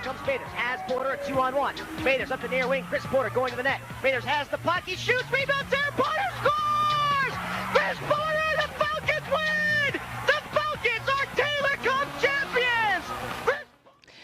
comes Bathers. Has Porter, a 2-on-1. Bathers up the near wing. Chris Porter going to the net. Bathers has the puck. He shoots. Rebounds there. Porter scores! Chris Porter, the Falcons win! The Falcons are Taylor Cup champions!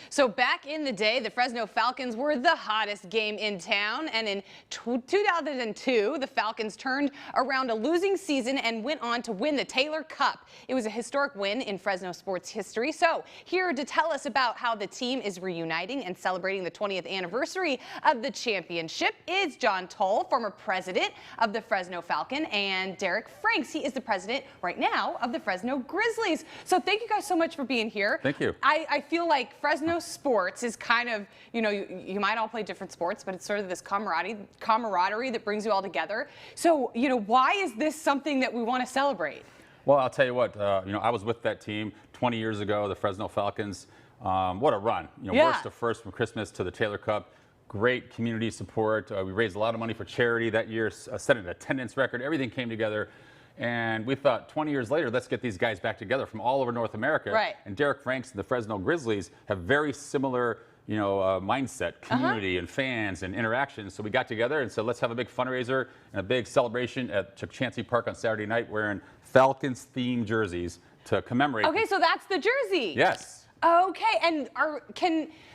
So back in the day, the Fresno Falcons were the hottest game in town, and in 2002, the Falcons turned around a losing season and went on to win the Taylor Cup. It was a historic win in Fresno sports history. So here to tell us about how the team is reuniting and celebrating the 20th anniversary of the championship is John Toll, former president of the Fresno Falcon, and Derek Franks. He is the president right now of the Fresno Grizzlies. So thank you guys so much for being here. Thank you. I feel like Fresno sports is kind of, you know, you might all play different sports, but it's sort of this camaraderie that brings you all together. So, you know, why is this something that we want to celebrate? Well, I'll tell you what, you know, I was with that team 20 years ago, the Fresno Falcons. What a run. You know, worst to first from Christmas to the Taylor Cup. Great community support. We raised a lot of money for charity that year, set an attendance record. Everything came together. And we thought 20 years later, let's get these guys back together from all over North America. Right. And Derek Franks and the Fresno Grizzlies have very similar, you know, mindset, community and fans and interactions. So we got together and said, let's have a big fundraiser and a big celebration at Chancey Park on Saturday night wearing Falcons-themed jerseys to commemorate. Okay, so that's the jersey. Yes. Okay, and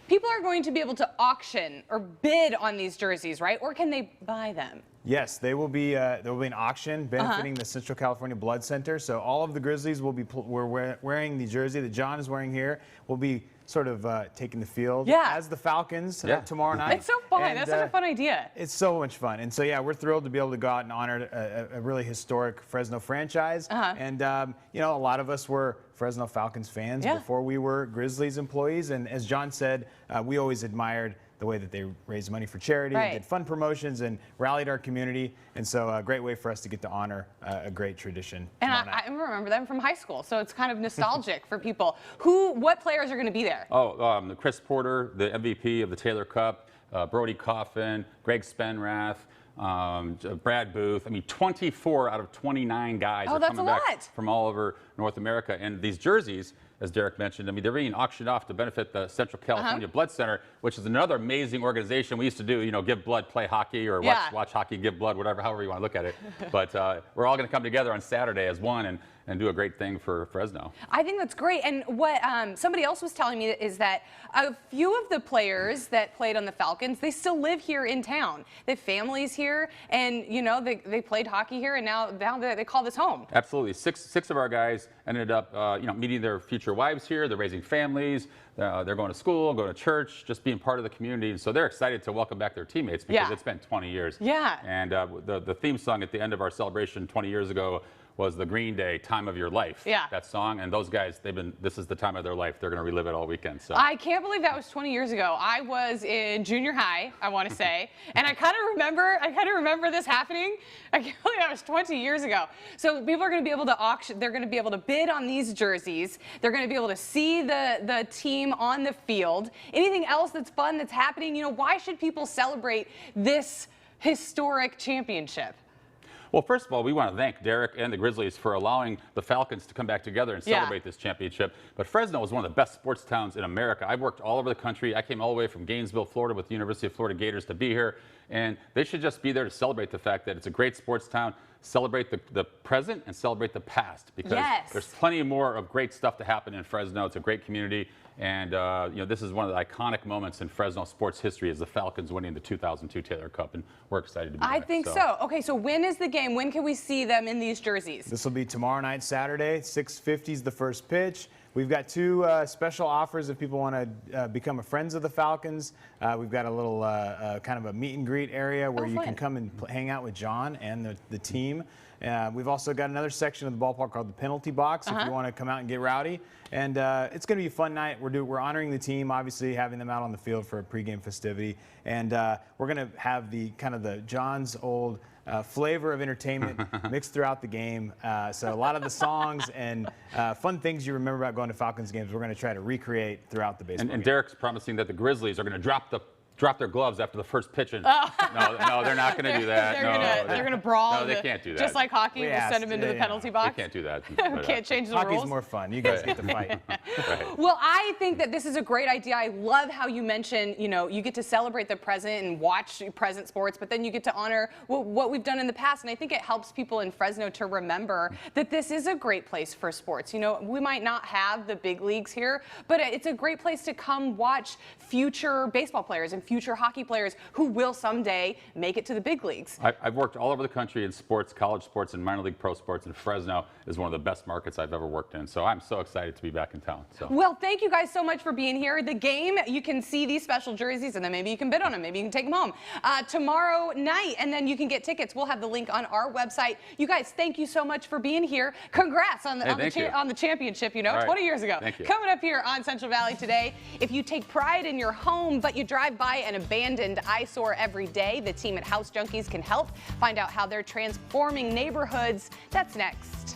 people are going to be able to auction or bid on these jerseys, right? Or can they buy them? Yes, there will be an auction benefiting the Central California Blood Center. So all of the Grizzlies will be wearing the jersey that John is wearing here. Will be sort of taking the field as the Falcons tomorrow night. It's so fun. And, that's such a fun idea. It's so much fun. And so, yeah, we're thrilled to be able to go out and honor a really historic Fresno franchise. And, you know, a lot of us were Fresno Falcons fans before we were Grizzlies employees. And as John said, we always admired the way that they raised money for charity, did fun promotions, and rallied our community. And so a great way for us to get to honor a great tradition. And I remember them from high school, so it's kind of nostalgic for people. What players are going to be there? Oh, Chris Porter, the MVP of the Taylor Cup, Brody Coffin, Greg Spenrath, Brad Booth. I mean, 24 out of 29 guys are coming back from all over North America. And these jerseys, as Derek mentioned, I mean, they're being auctioned off to benefit the Central California Blood Center, which is another amazing organization. We used to do, you know, give blood, play hockey, or watch hockey, give blood, whatever, however you want to look at it. But we're all going to come together on Saturday as one and do a great thing for Fresno. I think that's great. And what somebody else was telling me is that a few of the players that played on the Falcons, they still live here in town. They have families here, and, you know, they played hockey here, and now they call this home. Absolutely. Six of our guys ended up, you know, meeting their future wives here. They're raising families. They're going to school, going to church, just being part of the community. And so they're excited to welcome back their teammates because it's been 20 years. Yeah. And the theme song at the end of our celebration 20 years ago was the Green Day Time of Your Life. Yeah. That song. And those guys, this is the time of their life. They're going to relive it all weekend. So I can't believe that was 20 years ago. I was in junior high, I want to say. And I kind of remember this happening. I can't believe that was 20 years ago. So people are going to be able to auction, they're going to be able to bid on these jerseys. They're going to be able to see the team on the field. Anything else that's fun that's happening? You know, why should people celebrate this historic championship? Well, first of all, we want to thank Derek and the Grizzlies for allowing the Falcons to come back together and celebrate this championship. But Fresno is one of the best sports towns in America. I've worked all over the country. I came all the way from Gainesville, Florida with the University of Florida Gators to be here. And they should just be there to celebrate the fact that it's a great sports town, celebrate the present and celebrate the past, because there's plenty more of great stuff to happen in Fresno. It's a great community. And, you know, this is one of the iconic moments in Fresno sports history, is the Falcons winning the 2002 Taylor Cup, and we're excited to be there. I think so. Okay, so when is the game? When can we see them in these jerseys? This will be tomorrow night, Saturday. 6:50 is the first pitch. We've got two special offers if people want to become friends of the Falcons. We've got a little kind of a meet and greet area where you can come and hang out with John and the team. We've also got another section of the ballpark called the penalty box if you want to come out and get rowdy. And it's going to be a fun night. We're honoring the team, obviously having them out on the field for a pregame festivity. And we're going to have the kind of the John's old flavor of entertainment mixed throughout the game. So a lot of the songs and fun things you remember about going to Falcons games, we're going to try to recreate throughout the baseball game. And Derek's promising that the Grizzlies are going to drop the drop their gloves after the first pitch. And no, they're not going to do that. They're going to brawl. No, they can't do that. Just like hockey, we'll send them into the penalty box. They can't do that. Can't change the rules. Hockey's more fun. You guys get to fight. Right. Well, I think that this is a great idea. I love how you mentioned, you get to celebrate the present and watch present sports, but then you get to honor what we've done in the past. And I think it helps people in Fresno to remember that this is a great place for sports. We might not have the big leagues here, but it's a great place to come watch future baseball players and future hockey players who will someday make it to the big leagues. I've worked all over the country in sports, college sports, and minor league pro sports, and Fresno is one of the best markets I've ever worked in. So I'm so excited to be back in town. So. Well, thank you guys so much for being here. The game, you can see these special jerseys, and then maybe you can bid on them. Maybe you can take them home tomorrow night, and then you can get tickets. We'll have the link on our website. You guys, thank you so much for being here. Congrats on the championship, 20 years ago. Thank you. Coming up here on Central Valley today, if you take pride in your home, but you drive by an abandoned eyesore every day, the team at House Junkies can help. Find out how they're transforming neighborhoods. That's next.